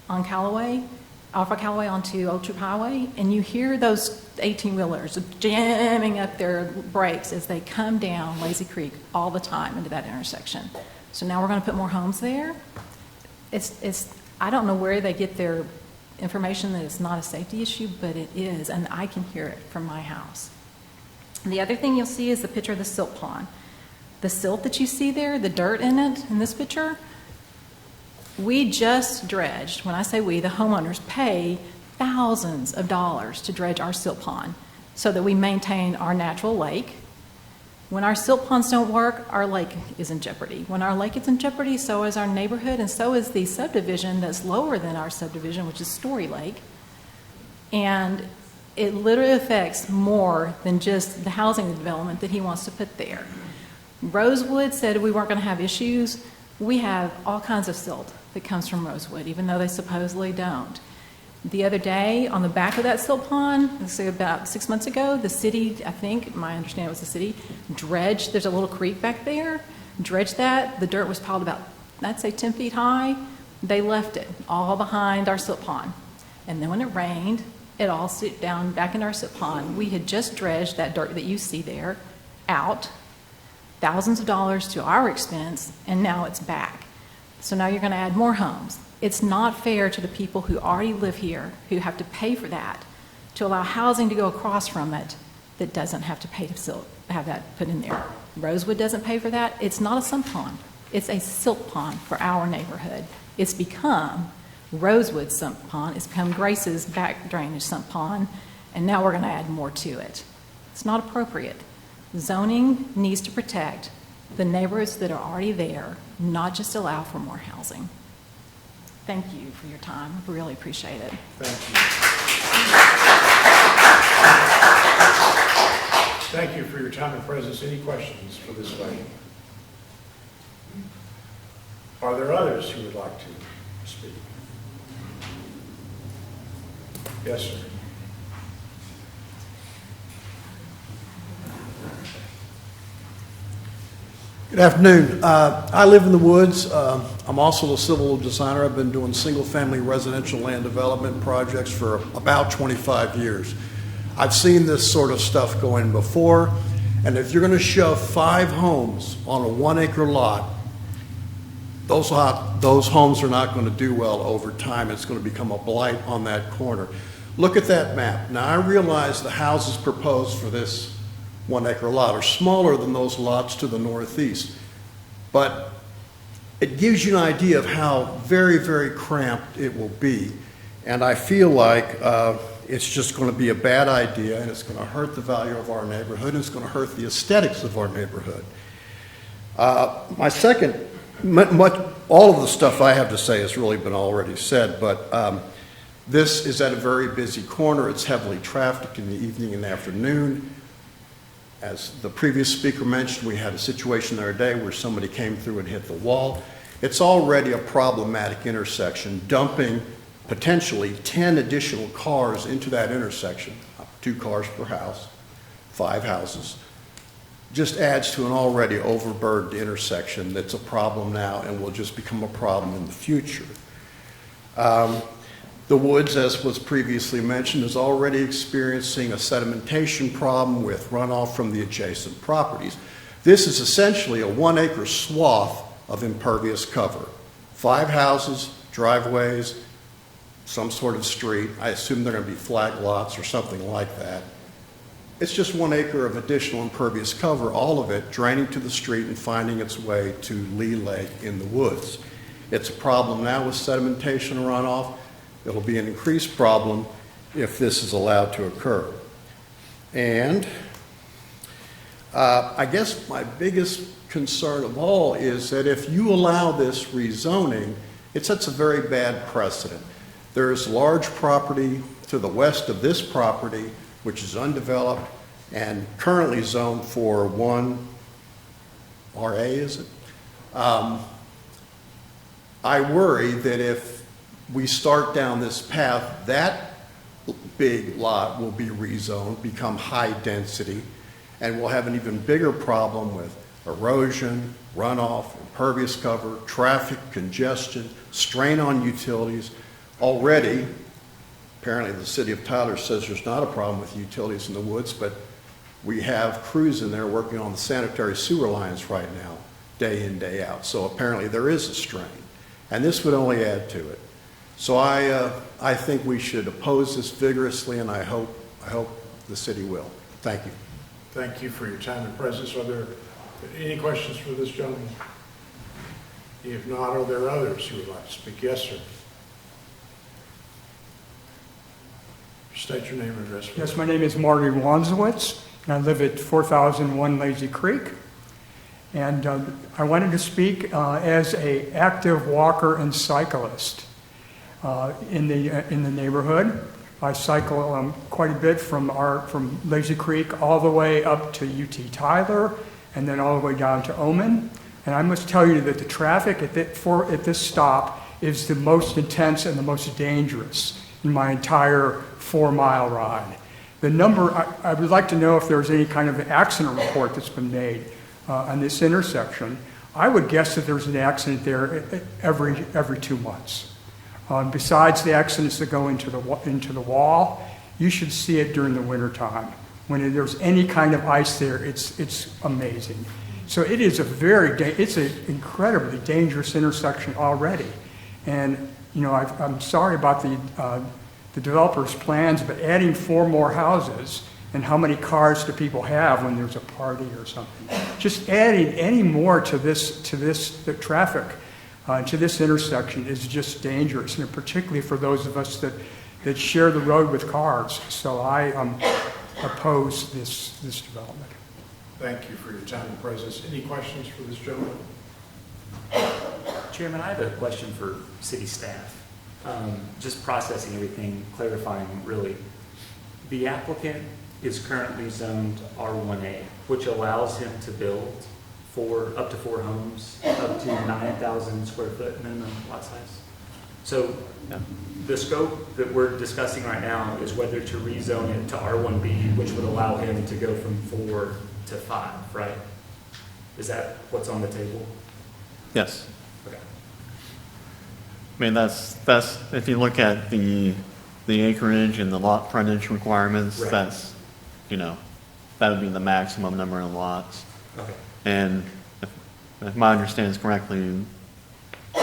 on Callaway, off of Callaway onto Old Troop Highway, and you hear those 18-wheelers jamming up their brakes as they come down Lazy Creek all the time into that intersection. So now we're going to put more homes there. I don't know where they get their information that it's not a safety issue, but it is, and I can hear it from my house. The other thing you'll see is the picture of the silt pond. the silt that you see there, the dirt in it, in this picture, we just dredged. When I say we, the homeowners pay thousands of dollars to dredge our silt pond so that we maintain our natural lake. When our silt ponds don't work, our lake is in jeopardy. When our lake is in jeopardy, so is our neighborhood, and so is the subdivision that's lower than our subdivision, which is Story Lake. And it literally affects more than just the housing development that he wants to put there. Rosewood said we weren't going to have issues. We have all kinds of silt that comes from Rosewood, even though they supposedly don't. The other day, on the back of that silt pond, let's say about 6 months ago, the city, I think, my understanding was the city, dredged, there's a little creek back there, dredged that. The dirt was piled about, I'd say 10 feet high. They left it all behind our silt pond. And then when it rained, it all sit down back in our silt pond. We had just dredged that dirt that you see there out, thousands of dollars to our expense, and now it's back. So now you're going to add more homes. It's not fair to the people who already live here, who have to pay for that, to allow housing to go across from it that doesn't have to pay to have that put in there. Rosewood doesn't pay for that. It's not a sump pond. It's a silt pond for our neighborhood. It's become Rosewood sump pond. It's become Grace's back drainage sump pond, and now we're going to add more to it. It's not appropriate. Zoning needs to protect the neighborhoods that are already there, not just allow for more housing. Thank you for your time. I really appreciate it. Thank you. Thank you for your time and presence. Any questions for this lady? Are there others who would like to speak? Yes, sir. Good afternoon. I live in the woods. I'm also a civil designer. I've been doing single-family residential land development projects for about 25 years. I've seen this sort of stuff going before, and if you're going to shove 5 homes on a 1-acre lot, those homes are not going to do well over time. It's going to become a blight on that corner. Look at that map. Now, I realize the houses proposed for this 1-acre lot are smaller than those lots to the northeast, but it gives you an idea of how very, very cramped it will be. And I feel like it's just going to be a bad idea, and it's going to hurt the value of our neighborhood, and it's going to hurt the aesthetics of our neighborhood. All of the stuff I have to say has really been already said, but this is at a very busy corner. It's heavily trafficked in the evening and afternoon. As the previous speaker mentioned, we had a situation the other day where somebody came through and hit the wall. It's already a problematic intersection. Dumping potentially 10 additional cars into that intersection, 2 cars per house, 5 houses, just adds to an already overburdened intersection that's a problem now and will just become a problem in the future. The woods, as was previously mentioned, is already experiencing a sedimentation problem with runoff from the adjacent properties. This is essentially a 1-acre swath of impervious cover. 5 houses, driveways, some sort of street. I assume they're going to be flag lots or something like that. It's just 1 acre of additional impervious cover, all of it draining to the street and finding its way to Lee Lake in the woods. It's a problem now with sedimentation runoff. It'll be an increased problem if this is allowed to occur. And I guess my biggest concern of all is that if you allow this rezoning, it sets a very bad precedent. There's large property to the west of this property, which is undeveloped and currently zoned for 1 RA, is it? I worry that if we start down this path, that big lot will be rezoned, become high density, and we'll have an even bigger problem with erosion, runoff, impervious cover, traffic congestion, strain on utilities. Already, apparently the city of Tyler says there's not a problem with utilities in the woods, but we have crews in there working on the sanitary sewer lines right now, day in, day out. So apparently there is a strain, and this would only add to it. So I think we should oppose this vigorously, and I hope the city will. Thank you. Thank you for your time and presence. Are there Any questions for this gentleman? If not, are there others who would like to speak? Yes, sir. State your name and address. Yes, my name is Marty Wanzowitz, and I live at 4001 Lazy Creek. And I wanted to speak as an active walker and cyclist in the neighborhood. I cycle quite a bit from Lazy Creek all the way up to UT Tyler, and then all the way down to Omen. And I must tell you that the traffic at this stop is the most intense and the most dangerous in my entire 4-mile ride. The number, I would like to know if there's any kind of accident report that's been made on this intersection. I would guess that there's an accident there every 2 months. Besides the accidents that go into the wall, you should see it during the wintertime. When there's any kind of ice there, it's amazing. So it is it's an incredibly dangerous intersection already. And you know, I'm sorry about the developer's plans, but adding 4 more houses, and how many cars do people have when there's a party or something? Just adding any more to the traffic to this intersection is just dangerous, and particularly for those of us that share the road with cars. So I oppose this development. Thank you for your time and presence. Any questions for this gentleman? Chairman, I have a question for city staff. Just processing everything, clarifying really. The applicant is currently zoned R1A, which allows him to build up to 4 homes, up to 9,000 square foot minimum lot size. So the scope that we're discussing right now is whether to rezone it to R1B, which would allow him to go from 4 to 5, right? Is that what's on the table? Yes. Okay. I mean, that's if you look at the acreage and the lot frontage requirements, Right. that's, you know, that would be the maximum number of lots. Okay. And if my understanding is correctly,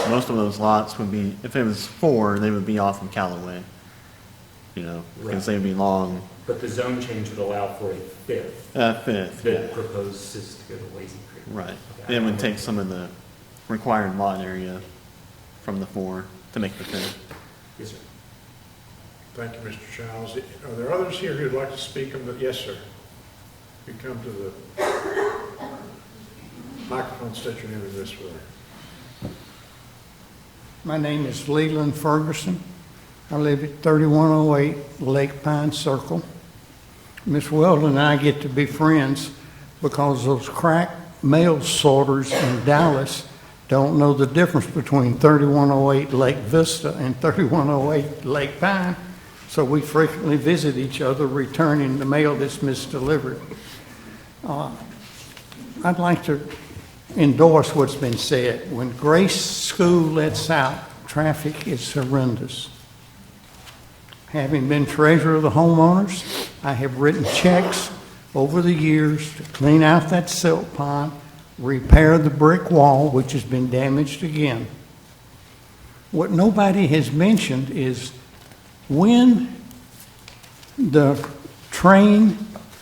most of those lots would be, if it was 4, they would be off of Callaway, you know, because they'd be long. But the zone change would allow for a 5th. Fifth, That yeah. proposes to go to Lazy Creek. Right. Okay. It would take some of the required lot area from the 4 to make the 5th. Yes, sir. Thank you, Mr. Childs. Are there others here who'd like to speak? Yes, sir. You come to the microphone, state your name and address for that. My name is Leland Ferguson. I live at 3108 Lake Pine Circle. Miss Weldon and I get to be friends because those crack mail sorters in Dallas don't know the difference between 3108 Lake Vista and 3108 Lake Pine. So we frequently visit each other, returning the mail that's misdelivered. I'd like to endorse what's been said. When Grace School lets out, traffic is horrendous. Having been treasurer of the homeowners, I have written checks over the years to clean out that silt pond, repair the brick wall, which has been damaged again. What nobody has mentioned is when the train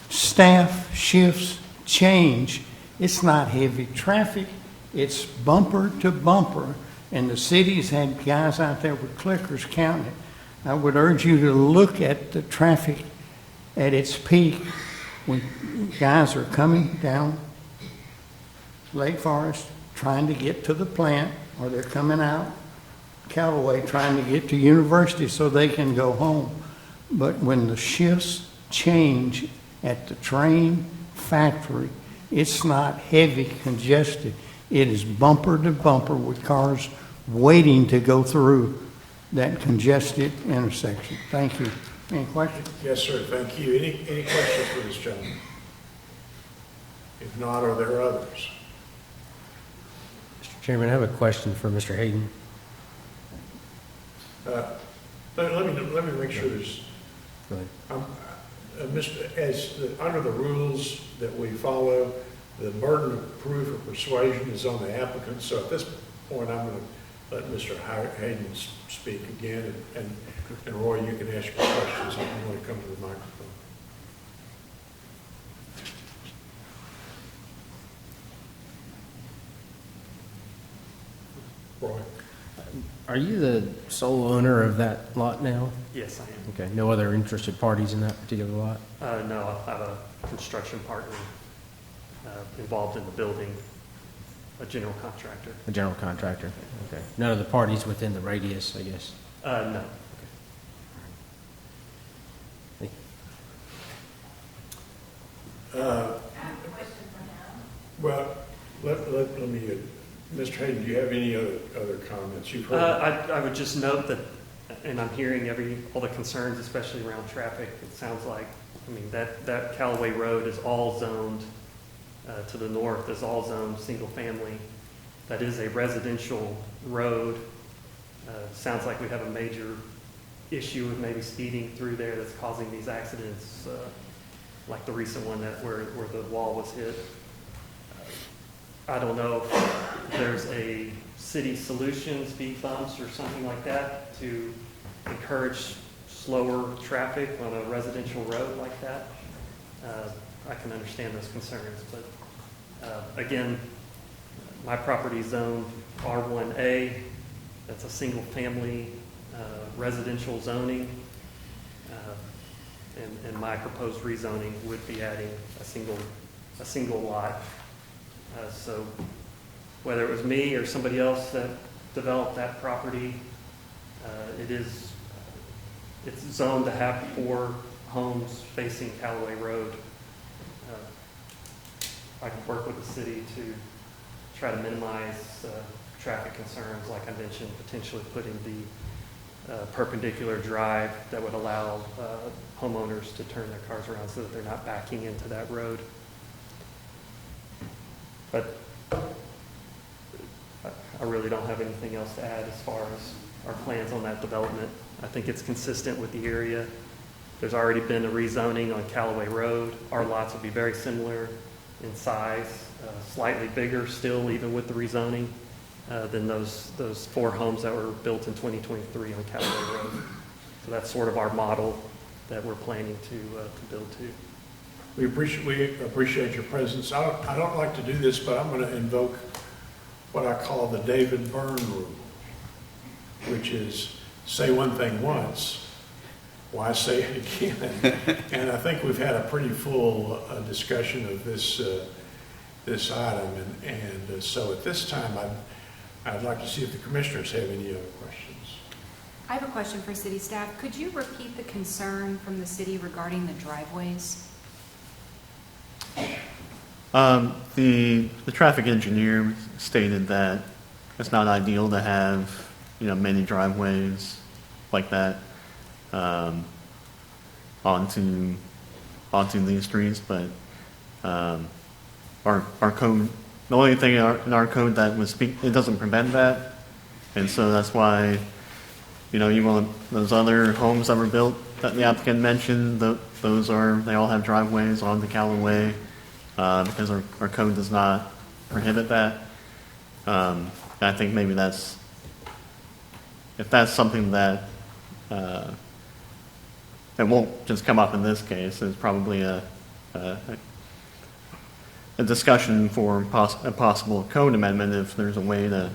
staff shifts change, it's not heavy traffic, it's bumper to bumper, and the city's had guys out there with clickers counting it. I would urge you to look at the traffic at its peak when guys are coming down Lake Forest trying to get to the plant, or they're coming out Callaway trying to get to University so they can go home. But when the shifts change at the train factory, it's not heavy congested. It is bumper to bumper with cars waiting to go through that congested intersection. Thank you. Any questions? Yes, sir. Thank you. Any questions for this gentleman? If not, are there others? Mr. Chairman, I have a question for Mr. Hayden. Let me make sure there's. Go ahead. Under the rules that we follow, the burden of proof or persuasion is on the applicant. So at this point, I'm going to let Mr. Hayden speak again, and Roy, you can ask your questions if you want to come to the microphone. Roy? Are you the sole owner of that lot now? Yes, I am. Okay, no other interested parties in that particular lot? No, I have a construction partner involved in the building, a general contractor. A general contractor, okay. None of the parties within the radius, I guess? No. Thank Well, let me, Mr. Hayden, do you have any other comments you've heard? I would just note that, and I'm hearing all the concerns, especially around traffic. It sounds like, I mean, that Callaway Road is all zoned, to the north is all zoned single family. That is a residential road. Sounds like we have a major issue with maybe speeding through there that's causing these accidents, like the recent one where the wall was hit. I don't know if there's a city solution, speed bumps or something like that to encourage slower traffic on a residential road like that. I can understand those concerns, but again, my property is zoned R1A. That's a single family residential zoning. And my proposed rezoning would be adding a single lot. So whether it was me or somebody else that developed that property, it's zoned to have 4 homes facing Callaway Road. I can work with the city to try to minimize traffic concerns, like I mentioned, potentially putting the perpendicular drive that would allow homeowners to turn their cars around so that they're not backing into that road. But I really don't have anything else to add as far as our plans on that development. I think it's consistent with the area. There's already been a rezoning on Callaway Road. Our lots will be very similar in size, slightly bigger still, even with the rezoning, than those 4 homes that were built in 2023 on Callaway Road. So that's sort of our model that we're planning to build to. We appreciate your presence. I don't like to do this, but I'm going to invoke what I call the David Byrne rule, which is say one thing once, why say it again? And I think we've had a pretty full discussion of this item, and so at this time, I'd like to see if the commissioners have any other questions. I have a question for city staff. Could you repeat the concern from the city regarding the driveways? The traffic engineer stated that it's not ideal to have, many driveways like that onto these streets, but our code, the only thing in our code that would speak, it doesn't prevent that, and so that's why, you want those other homes that were built that the applicant mentioned, they all have driveways onto Callaway. Because our code does not prohibit that. I think maybe if that's something that it won't just come up in this case, it's probably a discussion for a possible code amendment if there's a way to,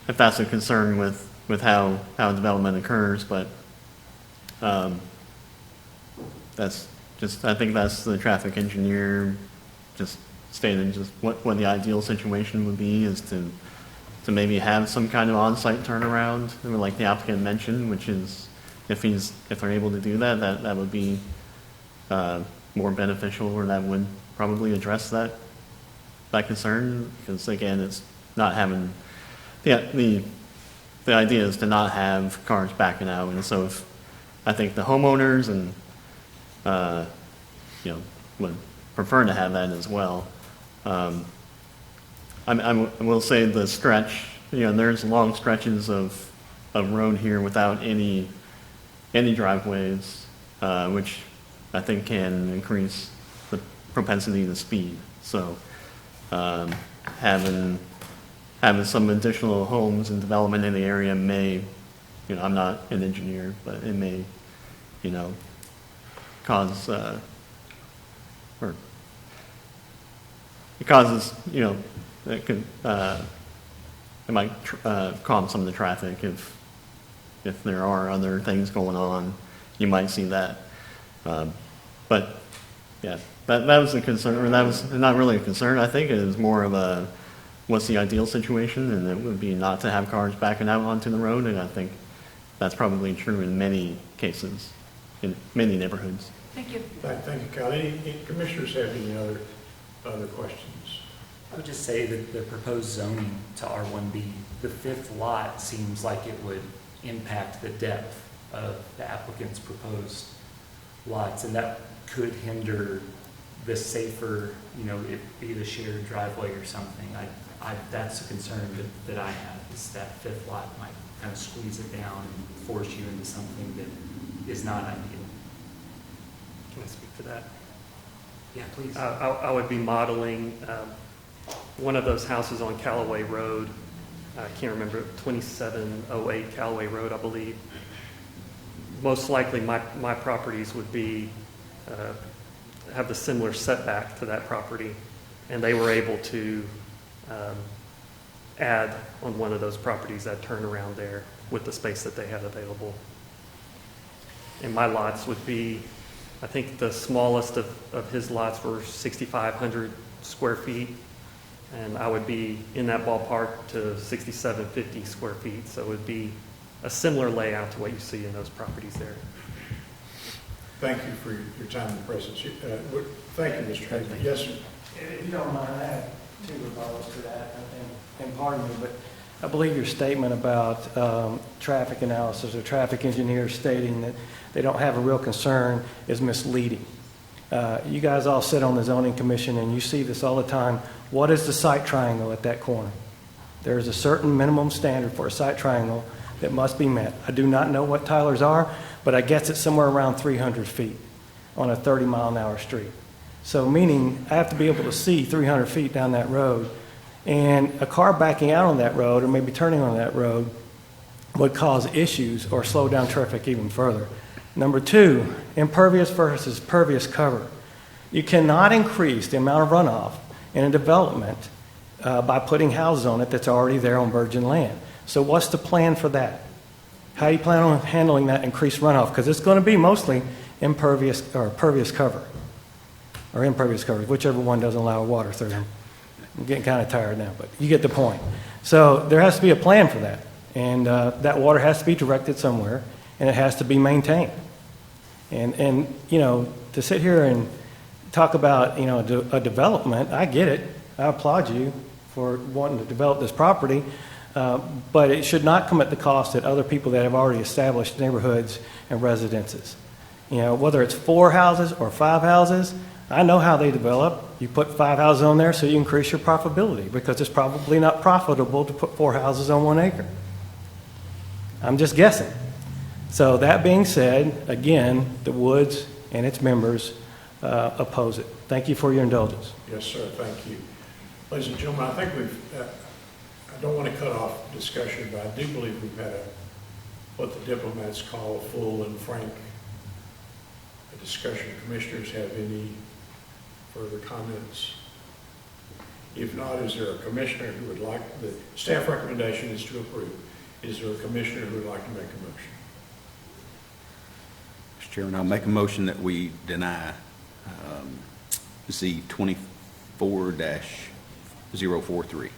if that's a concern with how development occurs, but that's just, I think that's the traffic engineer just stated just what the ideal situation would be is to maybe have some kind of on-site turnaround, like the applicant mentioned, which is if they're able to do that would be more beneficial, or that would probably address that concern, because again, it's not having the idea is to not have cars backing out, and so if I think the homeowners and would prefer to have that as well. I will say the stretch, there's long stretches of road here without any driveways, which I think can increase the propensity to speed. So having some additional homes and development in the area may, I'm not an engineer, but it may, cause or it causes, it could it might calm some of the traffic if there are other things going on, you might see that. But, yeah, that was a concern, or that was not really a concern. I think it is more of a, what's the ideal situation, and it would be not to have cars backing out onto the road, and I think that's probably true in many cases, in many neighborhoods. Thank you. Thank you, Kyle. Any commissioners have any other questions? I would just say that the proposed zoning to R1B, the fifth lot seems like it would impact the depth of the applicant's proposed lots, and that could hinder the safer, it be the shared driveway or something. That's a concern that I have, is that fifth lot might kind of squeeze it down and force you into something that is not ideal. Can I speak to that? Yeah, please. I would be modeling one of those houses on Callaway Road. I can't remember, 2708 Callaway Road, I believe. Most likely my properties would be, have the similar setback to that property, and they were able to add on one of those properties that turnaround there with the space that they had available. And my lots would be, I think the smallest of his lots were 6,500 square feet, and I would be in that ballpark to 6,750 square feet, so it would be a similar layout to what you see in those properties there. Thank you for your time and presence. Thank you, Mr. Hagan. Yes, sir. If you don't mind, I have two rebuttals to that, and pardon me, but I believe your statement about traffic analysis or traffic engineers stating that they don't have a real concern is misleading. You guys all sit on the zoning commission and you see this all the time. What is the site triangle at that corner? There is a certain minimum standard for a site triangle that must be met. I do not know what Tyler's are, but I guess it's somewhere around 300 feet on a 30-mile-an-hour street. So meaning I have to be able to see 300 feet down that road, and a car backing out on that road or maybe turning on that road would cause issues or slow down traffic even further. Number two, impervious versus pervious cover. You cannot increase the amount of runoff in a development by putting houses on it that's already there on virgin land. So what's the plan for that? How do you plan on handling that increased runoff? Because it's going to be mostly impervious or pervious cover, or impervious cover, whichever one doesn't allow water through them. I'm getting kind of tired now, but you get the point. So there has to be a plan for that, and that water has to be directed somewhere, and it has to be maintained. And to sit here and talk about a development, I get it. I applaud you for wanting to develop this property, but it should not come at the cost that other people that have already established neighborhoods and residences. Whether it's 4 houses or 5 houses, I know how they develop. You put 5 houses on there so you increase your profitability, because it's probably not profitable to put 4 houses on 1 acre. I'm just guessing. So that being said, again, the Woods and its members oppose it. Thank you for your indulgence. Yes, sir. Thank you. Ladies and gentlemen, I think I don't want to cut off discussion, but I do believe we've had what the diplomats call a full and frank discussion. Commissioners have any further comments? If not, is there a commissioner who would like, the staff recommendation is to approve. Is there a commissioner who would like to make a motion? Mr. Chairman, I'll make a motion that we deny Z 24-043.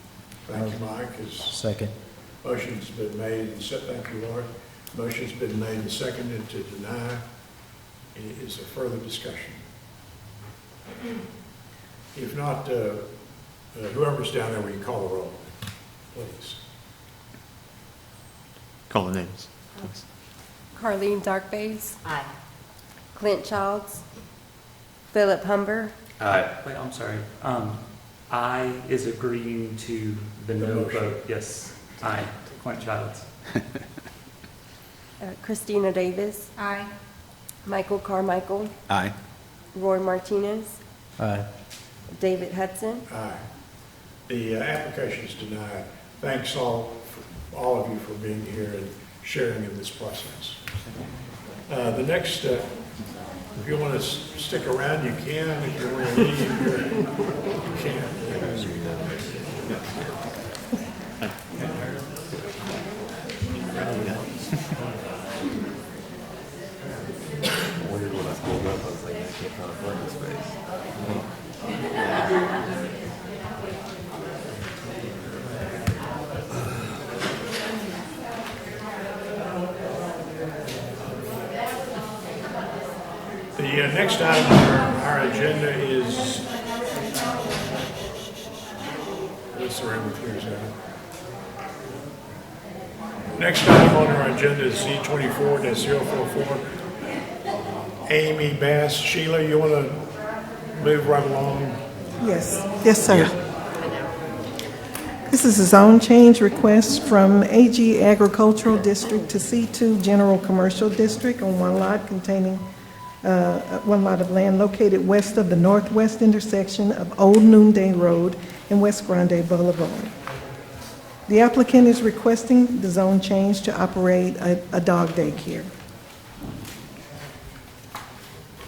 Thank you, Mike. Second. Motion's been made and said, thank you, Laura. Motion's been made and seconded to deny. Is there further discussion? If not, whoever's down there, we can call the roll, please. Call the names. Carlene Darkbase. Aye. Clint Childs. Philip Humber. Wait, I'm sorry. I is agreeing to the no vote. Yes, aye. Clint Childs. Christina Davis. Aye. Michael Carmichael. Aye. Roy Martinez. Aye. David Hudson. Aye. The application is denied. Thanks all of you for being here and sharing in this process. The next, if you want to stick around, you can. If you want to leave, you can. wondered when I pulled up, I was like, I can't find a parking space. The next item on our agenda is, what's the room here, Sarah? Next item on our agenda is Z24-044. Amy Bass. Sheila, you want to move right along? Yes, yes, sir. This is a zone change request from AG Agricultural District to C2 General Commercial District on one lot containing one lot of land located west of the northwest intersection of Old Noonday Road and West Grande Boulevard. The applicant is requesting the zone change to operate a dog daycare.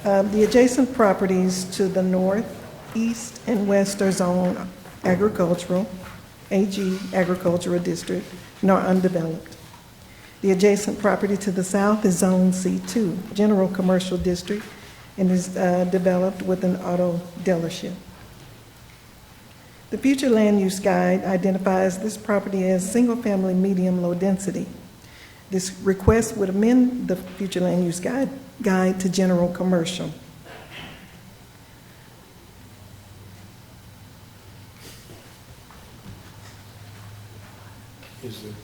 The adjacent properties to the north, east, and west are zoned agricultural, AG Agricultural District, and are undeveloped. The adjacent property to the south is Zone C2, General Commercial District, and is developed with an auto dealership. The future land use guide identifies this property as single-family medium-low density. This request would amend the future land use guide to general commercial.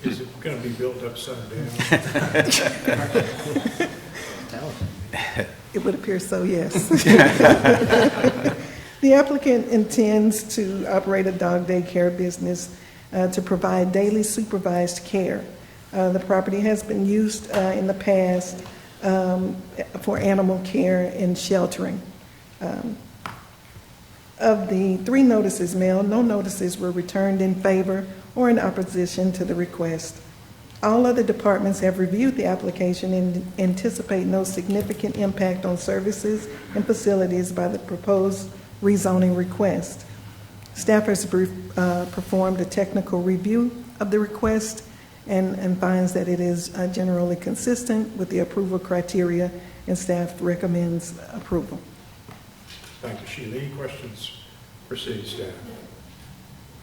Is it going to be built upside down? It would appear so, yes. The applicant intends to operate a dog daycare business to provide daily supervised care. The property has been used in the past for animal care and sheltering. Of the 3 notices mailed, no notices were returned in favor or in opposition to the request. All other departments have reviewed the application and anticipate no significant impact on services and facilities by the proposed rezoning request. Staff has performed a technical review of the request and finds that it is generally consistent with the approval criteria, and staff recommends approval. Thank you, Sheila. Any questions for city staff?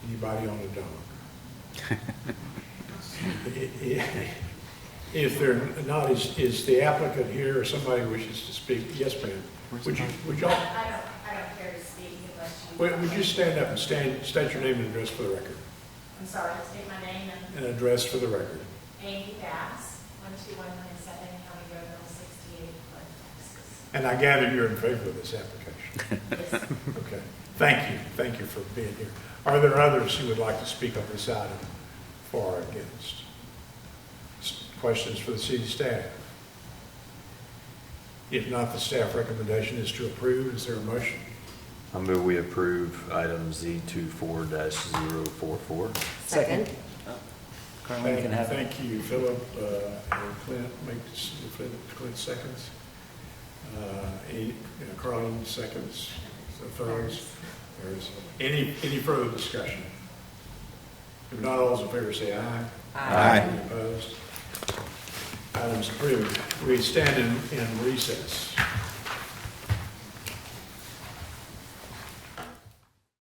Anybody on the dog? If they're not, is the applicant here or somebody wishes to speak? Yes, ma'am. Would y'all? I don't care to speak unless you. Would you stand up and state your name and address for the record? I'm sorry, state my name And address for the record. Amy Bass, 12197 County Road 168, Texas. And I gather you're in favor of this application? Yes. Okay. Thank you. Thank you for being here. Are there others who would like to speak on this item for or against? Questions for the city staff? If not, the staff recommendation is to approve. Is there a motion? I move we approve item Z24-044. Second. Thank you, Philip and Clint. Clint seconds. Carlene seconds. So thirds. Any further discussion? If not, all those in favor say aye. Aye. Any opposed? Items approved. We stand in recess.